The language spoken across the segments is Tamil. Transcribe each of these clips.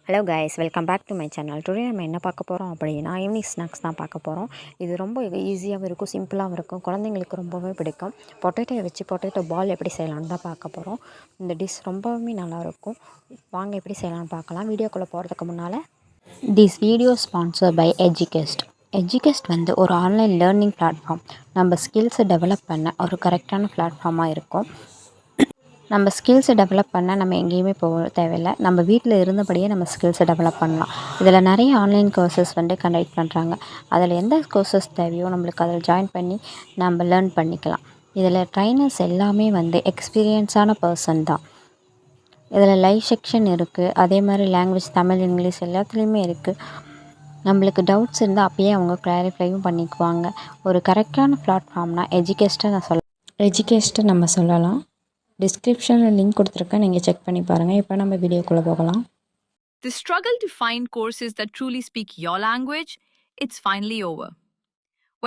Hello guys, welcome back to my channel. Today நம்ம என்ன பார்க்க போகிறோம் அப்படின்னா ஈவினிங் ஸ்நாக்ஸ் தான் பார்க்க போகிறோம். இது ரொம்ப ஈஸியாகவும் இருக்கும், சிம்பிளாகவும் இருக்கும், குழந்தைங்களுக்கு ரொம்பவே பிடிக்கும். பொட்டேட்டோவை வச்சு பொட்டேட்டோ பால் எப்படி செய்யலான்னு தான் பார்க்க போகிறோம். இந்த டிஷ் ரொம்பவுமே நல்லாயிருக்கும். வாங்க எப்படி செய்யலாம்னு பார்க்கலாம். வீடியோக்குள்ளே போகிறதுக்கு முன்னால் திஸ் வீடியோ ஸ்பான்சர் பை எஜுகெஸ்ட். எஜுகெஸ்ட் வந்து ஒரு ஆன்லைன் லேர்னிங் பிளாட்ஃபார்ம். நம்ம ஸ்கில்ஸை டெவலப் பண்ண ஒரு கரெக்டான பிளாட்ஃபார்மாக இருக்கும். நம்ம ஸ்கில்ஸை டெவலப் பண்ண நம்ம எங்கேயுமே போக தேவையில்லை. நம்ம வீட்டில் இருந்தபடியே நம்ம ஸ்கில்ஸை டெவலப் பண்ணலாம். இதில் நிறைய ஆன்லைன் கோர்சஸ் வந்து கண்டக்ட் பண்ணுறாங்க. அதில் எந்த கோர்சஸ் தேவையோ நம்மளுக்கு அதில் ஜாயின் பண்ணி நம்ம லேர்ன் பண்ணிக்கலாம். இதில் ட்ரைனர்ஸ் எல்லாமே வந்து எக்ஸ்பீரியன்ஸான பர்சன் தான். இதில் லைவ் செக்ஷன் இருக்குது. அதே மாதிரி லாங்குவேஜ் தமிழ், இங்கிலீஷ் எல்லாத்துலேயுமே இருக்குது. நம்மளுக்கு டவுட்ஸ் இருந்தால் அப்பயே அவங்க கிளாரிஃபையும் பண்ணிக்குவாங்க. ஒரு கரெக்டான பிளாட்ஃபார்ம்னால் எஜுகேஸ்ட்டை நம்ம சொல்லலாம். டிஸ்கிரிப்ஷனில் லிங்க் கொடுத்துருக்கேன், நீங்கள் செக் பண்ணி பாருங்கள். இப்போ நம்ம வீடியோக்குள்ளே போகலாம். The struggle to find courses that truly speak your language, it's finally over.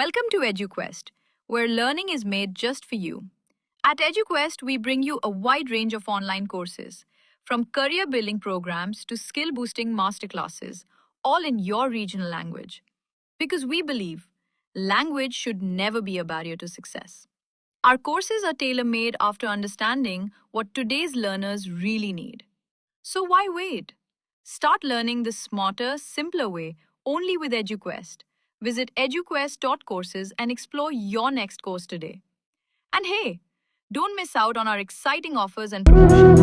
Welcome to EduQuest, where learning is made just for you. At EduQuest, we bring you a wide range of online courses, from career building programs to skill boosting masterclasses, all in your regional language. Because we believe language should never be a barrier to success. Our courses are tailor-made after understanding what today's learners really need. So why wait? Start learning the smarter, simpler way only with EduQuest. Visit eduquest.courses and explore your next course today. And hey, don't miss out on our exciting offers and promotions.